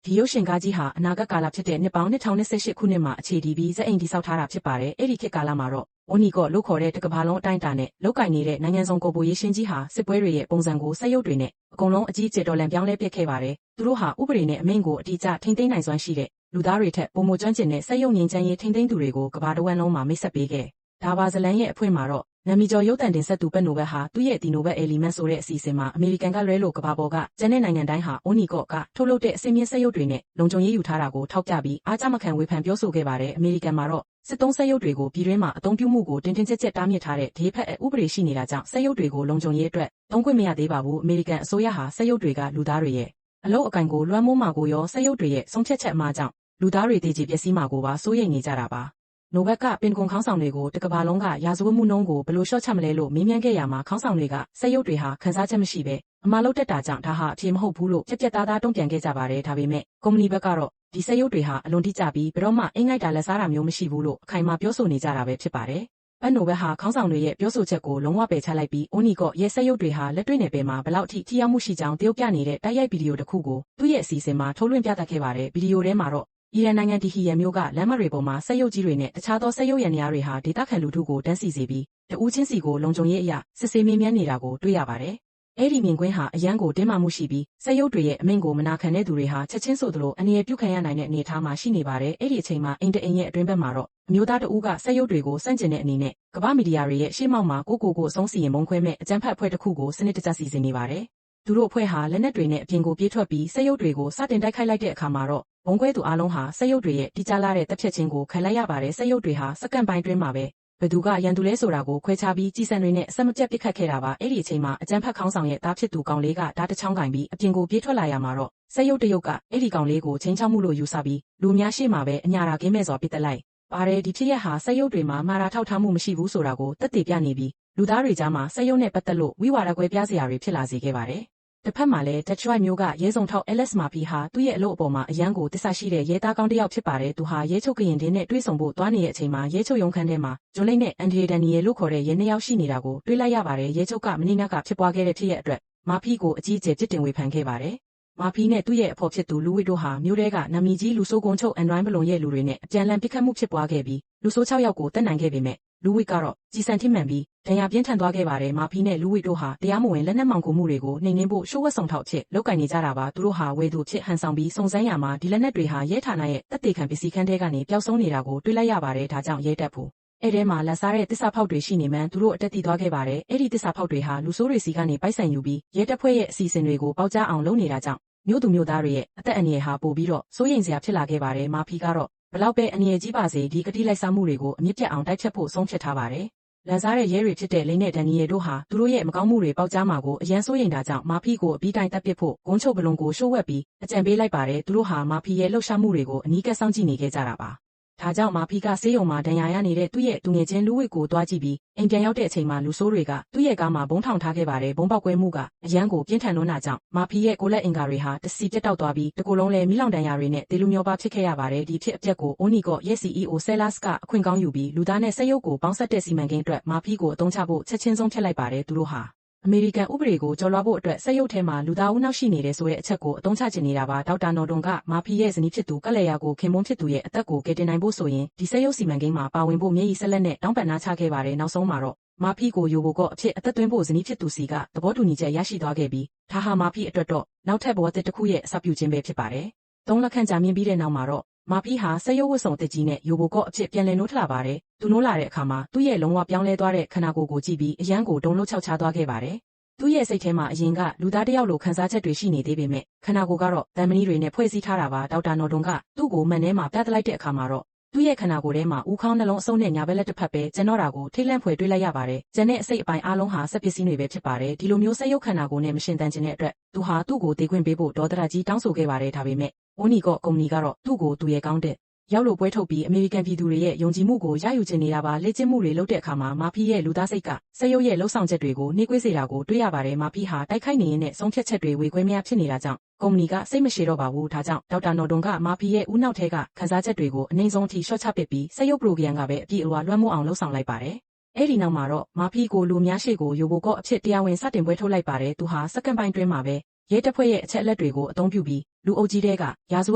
ဒီရုပ်ရှင်ကားကြီးဟာအနာဂတ်ကာလဖြစ်တဲ့နှစ်ပေါင်း2028ခုနှစ်မှာအခြေတည်ပြီးဇက်အိမ်တည်ဆောက်ထားတာဖြစ်ပါတယ်။အဲ့ဒီခေတ်ကာလမှာတော့အိုနီကော့လို့ခေါ်တဲ့တကဘာလုံးအတိုင်းအတာနဲ့လောက်ကင်နေတဲ့နိုင်ငံစုံကိုပိုရေးရှင်းကြီးဟာစစ်ပွဲတွေရဲ့ပုံစံကိုစက်ရုပ်တွေနဲ့အကုန်လုံးအကြီးအကျယ်တော်လှန်ပြောင်းလဲပစ်ခဲ့ပါတယ်။သူတို့ဟာဥပဒေနဲ့အမိန့်ကိုအတိအကျထိန်းသိမ်းနိုင်စွမ်းရှိတဲ့လူသားတွေထက်ပုံမကျွမ်းကျင်တဲ့စက်ရုပ်ငြိမ်းချမ်းရေးထိန်းသိမ်းသူတွေကိုကဘာတဝန်းလုံးမှာမိတ်ဆက်ပေးခဲ့။ဒါပါဇလန်ရဲ့အဖွင့်မှာတော့နာမည်ကျော်ရုပ်သံတင်ဆက်သူဘက်နိုဘယ်ဟာသူ့ရဲ့ဒီနိုဘယ်အယ်လီမန့်ဆိုတဲ့အစီအစဉ်မှာအမေရိကန်ကလွဲလို့ကဘာပေါ်ကကျန်တဲ့နိုင်ငံတိုင်းဟာအိုနီကော့ကထုတ်လုပ်တဲ့အစင်းမြင့်စက်ရုပ်တွေနဲ့လုံခြုံရေးယူထားတာကိုထောက်ပြပြီးအားကျမခံဝေဖန်ပြောဆိုခဲ့ပါတယ်။အမေရိကန်မှာတော့စစ်သုံးစက်ရုပ်တွေကိုပြည်တွင်းမှာအသုံးပြုမှုကိုတင်းတင်းကျပ်ကျပ်တားမြစ်ထားတဲ့ဒေးဖက်ဥပဒေရှိနေတာကြောင့်စက်ရုပ်တွေကိုလုံခြုံရေးအတွက်သုံးခွင့်မရသေးပါဘူး။အမေရိကန်အစိုးရဟာစက်ရုပ်တွေကလူသားတွေရဲ့အလုပ်အကန့်ကိုလွှမ်းမိုးမှာကိုရောစက်ရုပ်တွေရဲ့ဆုံးဖြတ်ချက်အမှားကြောင့်လူသားတွေတည်ကြည်ပျက်စီးမှာကိုပါစိုးရိမ်နေကြတာပါ။နိုဘက်ကပင်ကွန်ခေါင်းဆောင်တွေကိုတကဘာလုံးကရာဇဝတ်မှုနှုန်းကိုဘယ်လိုလျှော့ချမလဲလို့မေးမြန်းခဲ့ရမှာခေါင်းဆောင်တွေကစက်ရုပ်တွေဟာခန်းစားချက်မရှိပဲအမှားလုပ်တတ်တာကြောင့်ဒါဟာအဖြေမဟုတ်ဘူးလို့ပြက်သားသားတုံ့ပြန်ခဲ့ကြပါတယ်။ဒါပေမဲ့ကုမ္ပဏီဘက်ကတော့ဒီစက်ရုပ်တွေဟာအလွန်တိကျပြီးဘယ်တော့မှအိမ်ငိုက်တာလက်စားတာမျိုးမရှိဘူးလို့အခိုင်အမာပြောဆိုနေကြတာပဲဖြစ်ပါတယ်။ဘက်နိုဘက်ဟာခေါင်းဆောင်တွေရဲ့ပြောဆိုချက်ကိုလုံးဝပယ်ချလိုက်ပြီးအိုနီကော့ရဲ့စက်ရုပ်တွေဟာလက်တွေ့နယ်ပယ်မှာဘယ်လောက်ထိထိရောက်မှုရှိကြောင်းတရုတ်ပြနေတဲ့တိုက်ရိုက်ဗီဒီယိုတစ်ခုကိုသူ့ရဲ့အစီအစဉ်မှာထုတ်လွှင့်ပြသခဲ့ပါတယ်။ဗီဒီယိုထဲမှာတော့အီရန်နိုင်ငံတီဟီယန်မြို့ကလမ်းမတွေပေါ်မှာစက်ရုပ်ကြီးတွေနဲ့တခြားသောစက်ရုပ်ရန်များတွေဟာဒေသခံလူထုကိုတန်းစီစေပြီးတဦးချင်းစီကိုလုံခြုံရေးအရာစစ်ဆေးမေးမြန်းနေတာကိုတွေ့ရပါတယ်။အဲ့ဒီမြင်ကွင်းဟာအရန်ကိုတင်းမာမှုရှိပြီးစက်ရုပ်တွေရဲ့အမိန့်ကိုမနာခံတဲ့သူတွေဟာချက်ချင်းဆိုသလိုအနေရပြုခံရနိုင်တဲ့အနေအထားမှာရှိနေပါတယ်။အဲ့ဒီအချိန်မှာအိမ်တအိမ်ရဲ့အတွင်းဘက်မှာတော့အမျိုးသားတဦးကစက်ရုပ်တွေကိုစန့်ကျင်တဲ့အနေနဲ့ကမ္ဘာမီဒီယာတွေရဲ့ရှေ့မှောက်မှာကိုအဆုံးစီရင်မုန်းခွဲမဲ့အကြမ်းဖက်အဖွဲ့တစ်ခုကိုစနစ်တကျစီစဉ်နေပါတယ်။သူတို့အဖွဲ့ဟာလက်နက်တွေနဲ့အပြင်ကိုပြေးထွက်ပြီးစက်ရုပ်တွေကိုစတင်တိုက်ခိုက်လိုက်တဲ့အခါမှာတော့ဘုံခွဲသူအားလုံးဟာစက်ရုပ်တွေရဲ့တိကျလာတဲ့တပ်ဖြတ်ခြင်းကိုခံလိုက်ရပါတယ်။စက်ရုပ်တွေဟာစက္ကန့်ပိုင်းတွင်းမှာပဲဘယ်သူကရန်သူလဲဆိုတာကိုခွဲခြားပြီးကြီးစံတွေနဲ့အဆက်မပြတ်ပစ်ခတ်ခဲ့တာပါ။အဲ့ဒီအချိန်မှာအကြမ်းဖက်ခေါင်းဆောင်ရဲ့တားဖြစ်သူကောင်လေးကဓာတ်တစ်ချောင်းကင်ပြီးအပြင်ကိုပြေးထွက်လာရမှာတော့စက်ရုပ်တရုတ်ကအဲ့ဒီကောင်လေးကိုချိန်ချောက်မှုလို့ယူဆပြီးလူများရှေ့မှာပဲအညာရာကင်းမဲ့စွာပစ်တက်လိုက်ပါတယ်။ဒီဖြစ်ရပ်ဟာစက်ရုပ်တွေမှာမာရာထောက်ထားမှုမရှိဘူးဆိုတာကိုသက်သေပြနေပြီးလူသားတွေကြားမှာစက်ရုပ်နဲ့ပတ်သက်လို့ဝိဝါဒကွဲပြားစရာတွေဖြစ်လာစေခဲ့ပါတယ်။တစ်ဖက်မှာလည်း Detroit မျိုးကရဲစုံထောက် Alex Murphy ဟာသူ့ရဲ့အလုပ်အပေါ်မှာအရန်ကိုတစ္ဆာရှိတဲ့ရဲသားကောင်းတစ်ယောက်ဖြစ်ပါတယ်။သူဟာရဲချုပ်ကရင်တင်းနဲ့တွေ့ဆုံဖို့သွားနေတဲ့အချိန်မှာရဲချုပ်ရုံးခန်းထဲမှာဂျွန်လိတ်နဲ့အန်ဒရီဒန်နီယယ်လို့ခေါ်တဲ့ရဲနှစ်ယောက်ရှိနေတာကိုတွေ့လိုက်ရပါတယ်။ရဲချုပ်ကမင်းညကဖြစ်ပွားခဲ့တဲ့ဖြစ်ရပ်အတွက်မာဖီကိုအကြီးအကျယ်ပြစ်တင်ဝေဖန်ခဲ့ပါတယ်။မာဖီနဲ့သူ့ရဲ့အဖော်ဖြစ်သူလူဝစ်တို့ဟာမြို့ထဲကနာမည်ကြီးလူဆိုးကုန်းချုပ်အန်ဒရိုင်းဘလုံရဲ့လူတွေနဲ့အပြန်အလှန်ပစ်ခတ်မှုဖြစ်ပွားခဲ့ပြီးလူဆိုး6ယောက်ကိုတတ်နိုင်ခဲ့ပေမဲ့လူဝစ်ကတော့ကြီးစံထိမှန်ပြီးဒဏ်ရာပြင်းထန်သွားခဲ့ပါတယ်။မာဖီနဲ့လူဝစ်တို့ဟာတရားမဝင်လက်နက်မှောင်ခိုမှုတွေကိုနှိမ်နင်းဖို့ရှိုးဝတ်ဆောင်ထောက်ဖြစ်လုပ်ကင်နေကြတာပါ။သူတို့ဟာဝေသူဖြစ်ဟန်ဆောင်ပြီးစုံစမ်းရမှာဒီလက်နက်တွေဟာရဲဌာနရဲ့တပ်တေခံပစ္စည်းခန်းထဲကနေပျောက်ဆုံးနေတာကိုတွေ့လိုက်ရပါတယ်။ဒါကြောင့်ရဲတပ်ဖို့အဲ့ထဲမှာလက်စားတဲ့တစ္ဆာဖောက်တွေရှိနေမှန်းသူတို့အတက်တည်သွားခဲ့ပါတယ်။အဲ့ဒီတစ္ဆာဖောက်တွေဟာလူဆိုးတွေစီကနေပိုက်ဆိုင်ယူပြီးရဲတပ်ဖွဲ့ရဲ့အစီအစဉ်တွေကိုပေါက်ကြားအောင်လုပ်နေတာကြောင့်မြို့သူမြို့သားတွေရဲ့အသက်အန္တရာယ်ဟာပိုပြီးတော့စိုးရိမ်စရာဖြစ်လာခဲ့ပါတယ်။မာဖီကတော့ဘလောက်ပဲအန္တရာယ်ကြီးပါစေဒီကတိလိုက်စားမှုတွေကိုအမြင့်ပြတ်အောင်တိုက်ဖြတ်ဖို့ဆုံးဖြတ်ထားပါတယ်။လန်စားတဲ့ရဲတွေဖြစ်တဲ့လိန်နဲ့ဒန်နီယယ်တို့ဟာသူတို့ရဲ့မကောင်းမှုတွေပေါက်ကြားမှာကိုအရန်စိုးရိမ်တာကြောင့်မာဖီကိုအပြီးတိုင်းတပ်ပစ်ဖို့ဂုံးချုပ်ဘလုံကိုရှိုးဝက်ပြီးအကြံပေးလိုက်ပါတယ်။သူတို့ဟာမာဖီရဲ့လှုပ်ရှားမှုတွေကိုအနီးကပ်စောင့်ကြည့်နေခဲ့ကြတာပါ။ဒါကြောင့်မာဖီကဆေးရုံမှာဒဏ်ရာရနေတဲ့သူ့ရဲ့သူငယ်ချင်းလူဝစ်ကိုတွားကြည့်ပြီးအိမ်ပြန်ရောက်တဲ့အချိန်မှာလူဆိုးတွေကသူ့ရဲ့ကားမှာဘုံထောင်ထားခဲ့ပါတယ်။ဘုံပေါက်ကွဲမှုကအရန်ကိုပြင်းထန်လွန်းတာကြောင့်မာဖီရဲ့ကိုလက်အင်္ကာတွေဟာတစီပြတ်တောက်သွားပြီးတကူလုံးလည်းမီးလောင်ဒဏ်ရာတွေနဲ့တေလူမျောပါဖြစ်ခဲ့ရပါတယ်။ဒီဖြစ်အပျက်ကိုအိုနီကော့ရဲ့ CEO ဆဲလာစ်ကအခွင့်ကောင်းယူပြီးလူသားနဲ့စက်ရုပ်ကိုပေါင်းဆက်တဲ့စီမံကိန်းအတွက်မာဖီကိုအသုံးချဖို့ချက်ချင်းဆုံးဖြတ်လိုက်ပါတယ်။သူတို့ဟာအမေရိကန်ဥပဒေကိုကျော်လွှားဖို့အတွက်စက်ရုပ်ထဲမှာလူသားဦးနောက်ရှိနေတဲ့ဆိုတဲ့အချက်ကိုအသုံးချချင်နေတာပါ။ဒေါက်တာနော်ဒွန်ကမာဖီရဲ့ဇနီးဖြစ်သူကလက်ယာကိုခင်မွန်းဖြစ်သူရဲ့အသက်ကိုကယ်တင်နိုင်ဖို့ဆိုရင်ဒီစက်ရုပ်စီမံကိန်းမှာပါဝင်ဖို့မျက်ရည်ဆက်လက်နဲ့တောင်းပန်နာချခဲ့ပါတယ်။နောက်ဆုံးမှာတော့မာဖီကိုယိုဘိုကော့အဖြစ်အသက်သွင်းဖို့ဇနီးဖြစ်သူစီကသဘောတူညီချက်ရရှိသွားခဲ့ပြီးဒါဟာမာဖီအတွက်တော့နောက်ထပ်ဘဝတစ်ခုရဲ့အစပြုခြင်းပဲဖြစ်ပါတယ်။၃ လခန့်ကြာမြင့်ပြီးတဲ့နောက်မှာတော့မာဖီဟာစက်ရုပ်ဝတ်စုံအသစ်ကြီးနဲ့ယိုဘိုကော့အဖြစ်ပြန်လည်နိုးထလာပါတယ်။သူနိုးလာတဲ့အခါမှာသူ့ရဲ့လုံးဝပြောင်းလဲသွားတဲ့ခန္ဓာကိုယ်ကိုကြည့်ပြီးအရန်ကိုဒုံလို့ခြောက်ခြားသွားခဲ့ပါတယ်။သူ့ရဲ့စိတ်ထဲမှာအရင်ကလူသားတယောက်လိုခံစားချက်တွေရှိနေသေးပေမဲ့ခန္ဓာကိုယ်ကတော့တန်မဏိတွေနဲ့ဖွဲ့စည်းထားတာပါ။ဒေါက်တာနော်ဒွန်ကသူ့ကိုမှန်ထဲမှာပြသလိုက်တဲ့အခါမှာတော့သူ့ရဲ့ခန္ဓာကိုယ်ထဲမှာဦးခေါင်းနှလုံးအစုံနဲ့ညာဘက်လက်တစ်ဖက်ပဲကျန်တော့တာကိုထိတ်လန့်ဖွယ်တွေးလိုက်ရပါတယ်။ကျန်တဲ့အစိတ်အပိုင်းအားလုံးဟာစက်ပစ္စည်းတွေပဲဖြစ်ပါတယ်။ဒီလိုမျိုးစက်ရုပ်ခန္ဓာကိုယ်နဲ့မရှင်သန်ခြင်းတဲ့အတွက်သူဟာသူ့ကိုတေခွင့်ပေးဖို့ဒေါသရကြီးတောင်းဆိုခဲ့ပါတယ်။ဒါပေမဲ့အိုနီကော့ကုမ္ပဏီကတော့သူ့ကိုသူရဲ့ကောင်းတဲ့ရောက်လို့ပွဲထုတ်ပြီးအမေရိကန်ပြည်သူတွေရဲ့ယုံကြည်မှုကိုရယူချင်နေတာပါ။လေ့ကျင့်မှုတွေလုပ်တဲ့အခါမှာမာဖီရဲ့လူသားစိတ်ကစက်ရုပ်ရဲ့လှုပ်ဆောင်ချက်တွေကိုနှိကွေးစေတာကိုတွေ့ရပါတယ်။မာဖီဟာတိုက်ခိုက်နေရင်းနဲ့ဆုံးဖြတ်ချက်တွေဝေခွဲမရဖြစ်နေတာကြောင့်ကုမ္ပဏီကစိတ်မရှိတော့ပါဘူး။ဒါကြောင့်ဒေါက်တာနော်ဒွန်ကမာဖီရဲ့ဦးနောက်ထဲကခန်းစားချက်တွေကိုအနှိမ်ဆုံးအထိရှော့ချပစ်ပြီးစက်ရုပ်ပရိုဂရမ်ကပဲအပြည့်အဝလွှမ်းမိုးအောင်လှုပ်ဆောင်လိုက်ပါတယ်။အဲ့ဒီနောက်မှာတော့မာဖီကိုလူများရှိကိုယိုဘိုကော့အဖြစ်တရားဝင်စတင်ပွဲထုတ်လိုက်ပါတယ်။သူဟာစက္ကန့်ပိုင်းတွင်းမှာပဲ ရဲတပ်ဖွဲ့ရဲ့အချက်အလက်တွေကိုအသုံးပြုပြီးလူအုပ်ကြီးတွေကရာဇဝ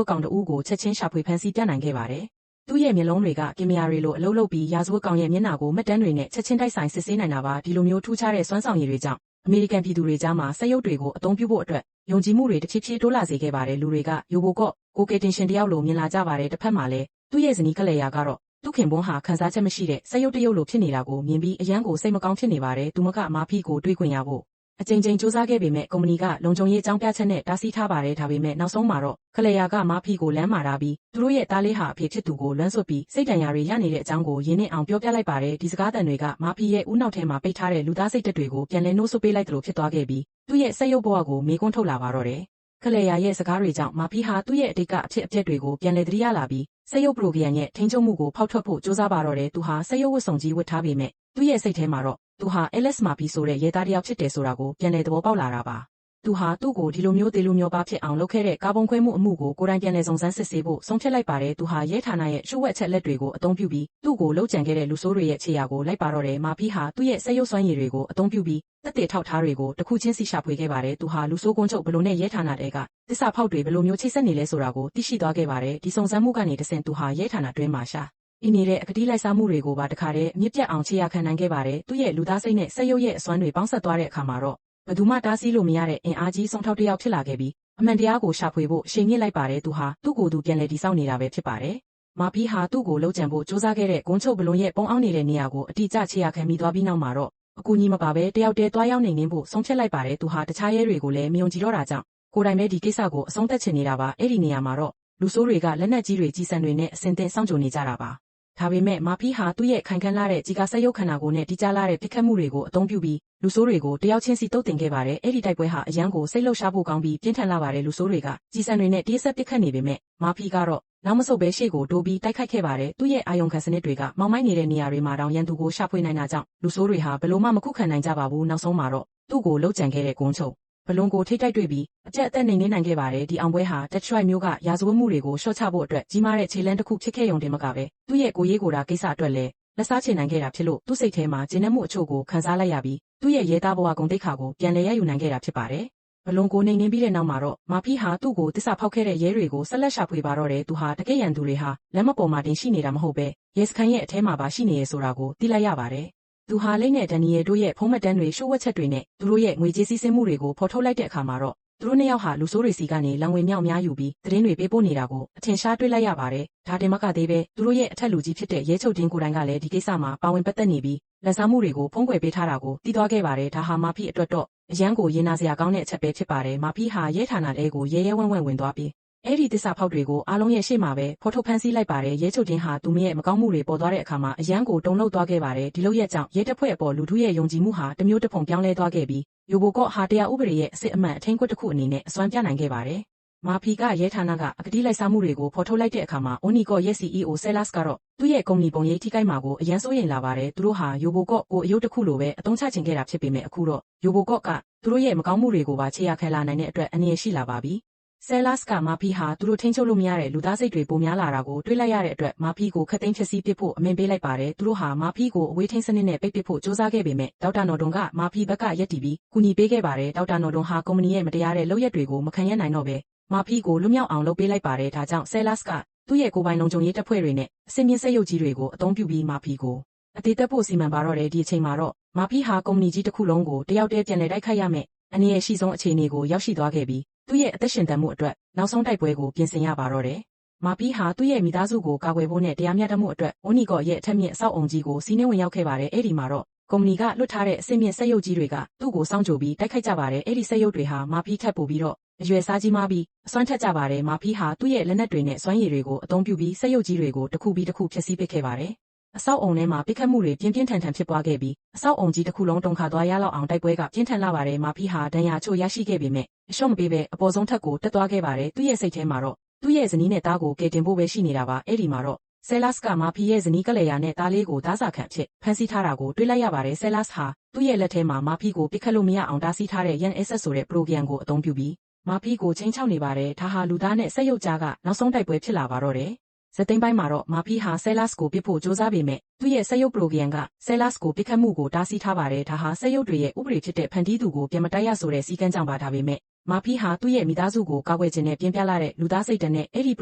တ်ကောင်တဦးကိုချက်ချင်းရှာဖွေဖမ်းဆီးပြနိုင်ခဲ့ပါတယ်။သူ့ရဲ့မျက်လုံးတွေကကင်မရာတွေလိုအလုပ်လုပ်ပြီးရာဇဝတ်ကောင်ရဲ့မျက်နှာကိုမှတ်တမ်းတွေနဲ့ချက်ချင်းတိုက်ဆိုင်စစ်ဆေးနိုင်တာပါဒီလိုမျိုးထူးခြားတဲ့စွမ်းဆောင်ရည်တွေကြောင့်အမေရိကန်ပြည်သူတွေကြားမှာစက်ရုပ်တွေကိုအသုံးပြုဖို့အတွက်ယုံကြည်မှုတွေတဖြည်းဖြည်းတိုးလာစေခဲ့ပါတယ်လူတွေကယိုဘိုကော့ကိုကေတင်ရှင်တယောက်လိုမြင်လာကြပါတယ်တစ်ဖက်မှာလည်းသူ့ရဲ့ဇနီးကလေးယာကတော့သူခင်ပွန်းဟာခံစားချက်မရှိတဲ့စက်ရုပ်တရုပ်လိုဖြစ်နေတာကိုမြင်ပြီးအရန်ကိုစိတ်မကောင်းဖြစ်နေပါတယ်သူမကမာဖီကိုတွေးခွင့်ရဖို့အကြိမ်ကြိမ်စူးစမ်းခဲ့ပေမဲ့ကုမ္ပဏီကလုံခြုံရေးအကြောင်းပြချက်နဲ့တားဆီးထားပါတယ်ဒါပေမဲ့နောက်ဆုံးမှာတော့ကလေးယာကမာဖီကိုလမ်းမာထားပြီးသူတို့ရဲ့သားလေးဟာအဖေဖြစ်သူကိုလွမ်းဆွတ်ပြီးစိတ်တန်ရာတွေရနေတဲ့အကြောင်းကိုရင်းနှီးအောင်ပြောပြလိုက်ပါတယ်ဒီစကားသံတွေကမာဖီရဲ့ဦးနောက်ထဲမှာပိတ်ထားတဲ့လူသားစိတ်တွေကိုပြန်လဲနှိုးဆွပေးလိုက်သလိုဖြစ်သွားခဲ့ပြီးသူ့ရဲ့စက်ရုပ်ဘဝကိုမေးခွန်းထုတ်လာပါတော့တယ်ကလေးယာရဲ့စကားတွေကြောင့်မာဖီဟာသူ့ရဲ့အတိတ်ကအဖြစ်အပျက်တွေကိုပြန်လဲသတိရလာပြီးစက်ရုပ်ပရိုဂရမ်ရဲ့ထိန်းချုပ်မှုကိုဖောက်ထွက်ဖို့ကြိုးစားပါတော့တယ်သူဟာစက်ရုပ်ဝတ်စုံကြီးဝတ်ထားပေမဲ့သူ့ရဲ့စိတ်ထဲမှာတော့သူဟာ Alex Murphy ဆိုတဲ့ရဲသားတစ်ယောက်ဖြစ်တယ်ဆိုတာကိုပြန်လည်သဘောပေါက်လာတာပါသူဟာသူ့ကိုဒီလိုမျိုးသေးလူမျိုးပါဖြစ်အောင်လုပ်ခဲ့တဲ့ကာဗွန်ခွဲမှုအမှုကိုကိုယ်တိုင်ပြန်လည်စုံစမ်းစစ်ဆေးဖို့ဆုံးဖြတ်လိုက်ပါတယ်သူဟာရဲဌာနရဲ့ရှုပ်ဝက်ချက်လက်တွေကိုအသုံးပြုပြီးသူ့ကိုလှုပ်ကြံခဲ့တဲ့လူဆိုးတွေရဲ့ခြေရာကိုလိုက်ပါတော့တယ်မာဖီဟာသူ့ရဲ့စက်ရုပ်စွမ်းရည်တွေကိုအသုံးပြုပြီးသက်သေထောက်ထားတွေကိုတစ်ခုချင်းစီရှာဖွေခဲ့ပါတယ်သူဟာလူဆိုးကွန်းချုပ်ဘလို့နဲ့ရဲဌာနတွေကတစ္ဆာဖောက်တွေဘလို့မျိုးချိတ်ဆက်နေလဲဆိုတာကိုသိရှိသွားခဲ့ပါတယ်ဒီစုံစမ်းမှုကနေတဆင့်သူဟာရဲဌာနတွင်းမှာရှာအင်းနေတဲ့အခတိလိုက်စားမှုတွေကိုပါတခါတည်းအမြင့်ပြတ်အောင်ခြေရာခံနိုင်ခဲ့ပါတယ်သူ့ရဲ့လူသားစိတ်နဲ့စက်ရုပ်ရဲ့အစွမ်းတွေပေါင်းဆက်သွားတဲ့အခါမှာတော့ဘယ်သူမှတားဆီးလို့မရတဲ့အင်အားကြီးဆုံးထောက်တစ်ယောက်ဖြစ်လာခဲ့ပြီးအမှန်တရားကိုရှာဖွေဖို့အရှိန်မြင့်လိုက်ပါတယ်သူဟာသူ့ကိုယ်သူပြန်လည်တည်ဆောက်နေတာပဲဖြစ်ပါတယ်မာဖီဟာသူ့ကိုလှုပ်ကြံဖို့စူးစမ်းခဲ့တဲ့ဂုံးချုပ်ဘလွန်ရဲ့ပုံအောင်နေတဲ့နေရာကိုအတိအကျခြေရာခံမိသွားပြီးနောက်မှာတော့အကူအညီမပါဘဲတယောက်တည်းသွားရောက်နေဖို့ဆုံးဖြတ်လိုက်ပါတယ်သူဟာတခြားရဲတွေကိုလည်းမယုံကြည်တော့တာကြောင့်ကိုယ်တိုင်ပဲဒီကိစ္စကိုအဆုံးသတ်ချင်နေတာပါအဲ့ဒီနေရာမှာတော့လူဆိုးတွေကလက်နက်ကြီးတွေကြီးစံတွေနဲ့အစင်တင်စောင့်ကြိုနေကြတာပါဒါပေမဲ့မာဖီဟာသူ့ရဲ့ခိုင်ခန့်လာတဲ့ကြီးကားစက်ရုပ်ခန္ဓာကိုယ်နဲ့တိကျလာတဲ့ပြစ်ခတ်မှုတွေကိုအသုံးပြုပြီးလူဆိုးတွေကိုတယောက်ချင်းစီတုတ်တင်ခဲ့ပါတယ်အဲ့ဒီတိုက်ပွဲဟာအရန်ကိုစိတ်လှုပ်ရှားဖို့ကောင်းပြီးပြင်းထန်လာပါတယ်လူဆိုးတွေကကြီးစံတွေနဲ့တေးဆက်ပစ်ခတ်နေပေမဲ့မာဖီကတော့နောက်မဆုတ်ဘဲရှေ့ကိုတိုးပြီးတိုက်ခိုက်ခဲ့ပါတယ်သူ့ရဲ့အာယုံခံစနစ်တွေကမောင်းမိုင်းနေတဲ့နေရာတွေမှာတောင်ရန်သူကိုရှာဖွေနိုင်တာကြောင့်လူဆိုးတွေဟာဘလို့မှမခုခံနိုင်ကြပါဘူးနောက်ဆုံးမှာတော့သူ့ကိုလှုပ်ကြံခဲ့တဲ့ဂုံးချုပ်ဘလွန်ကိုထိတိုက်တွေ့ပြီးအကျက်အသက်နေနိုင်ခဲ့ပါတယ်ဒီအောင်ပွဲဟာ Detroit မျိုးကရာဇဝတ်မှုတွေကိုရှော့ချဖို့အတွက်ကြီးမားတဲ့ခြေလှမ်းတစ်ခုဖြစ်ခဲ့ရုံတင်မကပဲသူ့ရဲ့ကိုရေးကိုယ်တာကိစ္စအတွက်လည်းလက်စားချေနိုင်ခဲ့တာဖြစ်လို့သူ့စိတ်ထဲမှာကျဉ်းနှံ့မှုအချို့ကိုခံစားလိုက်ရပြီးသူ့ရဲ့ရဲသားဘဝဂုဏ်သိက္ခာကိုပြန်လည်ရယူနိုင်ခဲ့တာဖြစ်ပါတယ်ဘလွန်ကိုနေပြီးတဲ့နောက်မှာတော့မာဖီဟာသူ့ကိုတစ္ဆာဖောက်ခဲ့တဲ့ရဲတွေကိုဆက်လက်ရှာဖွေပါတော့တယ်သူဟာတကယ့်ရန်သူတွေဟာလမ်းမပေါ်မှာတင်ရှိနေတာမဟုတ်ပဲရဲစခန်းရဲ့အထဲမှာပါရှိနေရဆိုတာကိုသိလိုက်ရပါတယ်သူဟာလိမ့်နဲ့ဒန်နီယယ်တို့ရဲ့ဖုံးမတန်းတွေရှို့ဝက်ချက်တွေနဲ့သူတို့ရဲ့ငွေကြေးစည်းစိမ်မှုတွေကိုဖော်ထုတ်လိုက်တဲ့အခါမှာတော့သူတို့နှစ်ယောက်ဟာလူဆိုးတွေစီကနေလံငွေမြောက်များယူပြီးသတင်းတွေပေးပို့နေတာကိုအထင်ရှားတွေ့လိုက်ရပါတယ်ဒါတင်မကသေးပဲသူတို့ရဲ့အထက်လူကြီးဖြစ်တဲ့ရဲချုပ်တင်းကိုယ်တိုင်ကလည်းဒီကိစ္စမှာပါဝင်ပတ်သက်နေပြီးလက်စားမှုတွေကိုဖုံးကွယ်ပေးထားတာကိုသိသွားခဲ့ပါတယ်ဒါဟာမာဖီအတွက်တော့အရန်ကိုရင်နာစရာကောင်းတဲ့အချက်ပဲဖြစ်ပါတယ်မာဖီဟာရဲဌာနတဲကိုရဲရဲဝံ့ဝံ့ဝင်သွားပြီးအဲ့ဒီတစ္ဆာဖောက်တွေကိုအားလုံးရဲ့ရှေ့မှာပဲဖော်ထုတ်ဖမ်းဆီးလိုက်ပါတယ်ရဲချုပ်တင်းဟာသူမရဲ့မကောင်းမှုတွေပေါ်သွားတဲ့အခါမှာအရန်ကိုတုန်လှုပ်သွားခဲ့ပါတယ်ဒီလိုရဲ့ကြောင့်ရဲတပ်ဖွဲ့အပေါ်လူထုရဲ့ယုံကြည်မှုဟာတမျိုးတစ်ဖုံပြောင်းလဲသွားခဲ့ပြီးယိုဘိုကော့ဟာတရားဥပဒေရဲ့အစစ်အမှန်အထင်ကွက်တစ်ခုအနေနဲ့အစွမ်းပြနိုင်ခဲ့ပါတယ်မာဖီကရဲဌာနကအကတိလိုက်စားမှုတွေကိုဖော်ထုတ်လိုက်တဲ့အခါမှာအိုနီကော့ရဲ့ CEO ဆဲလတ်စ်ကတော့သူ့ရဲ့ကုမ္ပဏီပုံရိပ်ထိခိုက်မှာကိုအရန်စိုးရိမ်လာပါတယ်သူတို့ဟာယိုဘိုကော့ကိုအယုတ်တစ်ခုလိုပဲအသုံးချခြင်းခဲ့တာဖြစ်ပေမဲ့အခုတော့ယိုဘိုကော့ကသူတို့ရဲ့မကောင်းမှုတွေကိုပါခြေရခဲလာနိုင်တဲ့အတွက်အနေရရှိလာပါပြီဆဲလတ်စ်ကမာဖီဟာသူတို့ထိန်းချုပ်လို့မရတဲ့လူသားစိတ်တွေပိုများလာတာကိုတွေးလိုက်ရတဲ့အတွက်မာဖီကိုခတ်သိမ်းဖြစ်စီပစ်ဖို့အမိန့်ပေးလိုက်ပါတယ်သူတို့ဟာမာဖီကိုအဝေးထိန်းစနစ်နဲ့ပိတ်ပစ်ဖို့စ조사ခဲ့ပေမဲ့ဒေါက်တာနော်ဒွန်ကမာဖီဘက်ကရက်တီပြီးကူညီပေးခဲ့ပါတယ်ဒေါက်တာနော်ဒွန်ဟာကုမ္ပဏီရဲ့မတရားတဲ့လုပ်ရက်တွေကိုမခံရနိုင်တော့ပဲမာဖီကိုလွတ်မြောက်အောင်လုပ်ပေးလိုက်ပါတယ်ဒါကြောင့်ဆဲလတ်စ်ကသူ့ရဲ့ကိုယ်ပိုင်လုံခြုံရေးတပ်ဖွဲ့တွေနဲ့အစင်းမြင့်စက်ရုပ်ကြီးတွေကိုအသုံးပြုပြီးမာဖီကိုအသေးသက်ဖို့စီမံပါတော့တယ်ဒီအချိန်မှာတော့မာဖီဟာကုမ္ပဏီကြီးတစ်ခုလုံးကိုတယောက်တည်းပြန်လည်တိုက်ခိုက်ရမယ်အနေရရှိဆုံးအခြေအနေကိုရောက်ရှိသွားခဲ့ပြီးသူ့ရဲ့အသက်ရှင်တန်မှုအတွက်နောက်ဆုံးတိုက်ပွဲကိုပြင်ဆင်ရပါတော့တယ်မာဖီဟာသူ့ရဲ့မိသားစုကိုကာကွယ်ဖို့နဲ့တရားမျှတမှုအတွက်အိုနီကော့ရဲ့အထက်မြင့်အဆောက်အုံကြီးကိုစီးနှင်းဝင်ရောက်ခဲ့ပါတယ်အဲ့ဒီမှာတော့ကုမ္ပဏီကလွတ်ထားတဲ့အစင်းမြင့်စက်ရုပ်ကြီးတွေကသူ့ကိုစောင့်ကြိုပြီးတိုက်ခိုက်ကြပါတယ်အဲ့ဒီစက်ရုပ်တွေဟာမာဖီထပ်ပို့ပြီးတော့အရွယ်စားကြီးမားပြီးအစွမ်းထက်ကြပါတယ်မာဖီဟာသူ့ရဲ့လက်နက်တွေနဲ့စွမ်းရည်တွေကိုအသုံးပြုပြီးစက်ရုပ်ကြီးတွေကိုတစ်ခုပြီးတစ်ခုဖျက်ဆီးပစ်ခဲ့ပါတယ်အဆောက်အုံထဲမှာပိတ်ခတ်မှုတွေပြင်းပြင်းထန်ထန်ဖြစ်ပွားခဲ့ပြီးအဆောက်အုံကြီးတစ်ခုလုံးတုန်ခါသွားရလောက်အောင်တိုက်ပွဲကပြင်းထန်လာပါတယ်မာဖီဟာဒဏ်ရာချို့ရရှိခဲ့ပေမဲ့အရှုံးမပေးပဲအပေါ်ဆုံးထပ်ကိုတက်သွားခဲ့ပါတယ်သူ့ရဲ့စိတ်ထဲမှာတော့သူ့ရဲ့ဇနီးနဲ့သားကိုကယ်တင်ဖို့ပဲရှိနေတာပါအဲ့ဒီမှာတော့ဆဲလတ်စ်ကမာဖီရဲ့ဇနီးကလေးယာနဲ့သားလေးကိုသားစာခံအဖြစ်ဖမ်းဆီးထားတာကိုတွေ့လိုက်ရပါတယ်ဆဲလတ်စ်ဟာသူ့ရဲ့လက်ထဲမှာမာဖီကိုပစ်ခတ်လို့မရအောင်တားဆီးထားတဲ့ Yan SS ဆိုတဲ့ program ကိုအသုံးပြုပြီးမာဖီကိုချင်းချောက်နေပါတယ်ဒါဟာလူသားနဲ့စက်ရုပ်ကြားကနောက်ဆုံးတိုက်ပွဲဖြစ်လာပါတော့တယ်ဇက်သိန်းပိုင်းမှာတော့မာဖီဟာဆဲလတ်စ်ကိုပစ်ဖို့စ조사ပေမဲ့သူ့ရဲ့စက်ရုပ် program ကဆဲလတ်စ်ကိုပစ်ခတ်မှုကိုတားဆီးထားပါတယ်ဒါဟာစက်ရုပ်တွေရဲ့ဥပဒေဖြစ်တဲ့ဖန်တီးသူကိုပြန်မတိုက်ရဆိုတဲ့စည်းကမ်းကြောင့်ပါဒါပေမဲ့ မာဖီဟာသူ့ရဲ့မိသားစုကိုကာကွယ်ခြင်းနဲ့ပြင်းပြလာတဲ့လူသားစိတ်ဓာတ်နဲ့အဲ့ဒီပ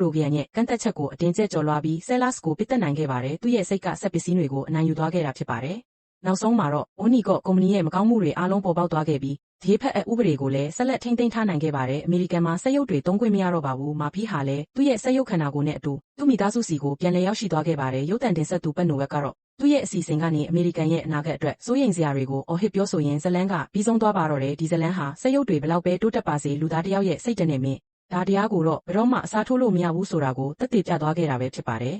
ရိုဂရမ်ရဲ့ကန့်သက်ချက်ကိုအတင်းကျပ်ကျော်လွှားပြီးဆဲလာစ်ကိုပစ်တက်နိုင်ခဲ့ပါတယ်သူ့ရဲ့စိတ်ကဆက်ပစ္စည်းတွေကိုအနိုင်ယူသွားခဲ့တာဖြစ်ပါတယ်နောက်ဆုံးမှာတော့အိုနီကကုမ္ပဏီရဲ့မကောင်းမှုတွေအားလုံးပေါ်ပေါက်သွားခဲ့ပြီးဒီဖက်အဥပဒေကိုလည်းဆက်လက်ထိန်းသိမ်းထားနိုင်ခဲ့ပါတယ်အမေရိကန်မှာစက်ရုပ်တွေသုံးခွင့်မရတော့ပါဘူးမာဖီဟာလည်းသူ့ရဲ့စက်ရုပ်ခန္ဓာကိုယ်နဲ့အတူသူ့မိသားစုစီကိုပြန်လည်ရောက်ရှိသွားခဲ့ပါတယ်ရုပ်သံတင်ဆက်သူပတ်နိုဝက်ကတော့သူ့ရဲ့အစီအစဉ်ကနေအမေရိကန်ရဲ့အနာဂတ်အတွက်စိုးရိမ်စရာတွေကိုအော်ဟစ်ပြောဆိုရင်းဇလန်းကပြီးဆုံးသွားပါတော့တယ်ဒီဇလန်းဟာစက်ရုပ်တွေဘလောက်ပဲတိုးတက်ပါစေလူသားတစ်ယောက်ရဲ့စိတ်ဓာတ်နဲ့မင်းဒါတရားကိုတော့ဘယ်တော့မှအစားထိုးလို့မရဘူးဆိုတာကိုသက်သေပြသွားခဲ့တာပဲဖြစ်ပါတယ်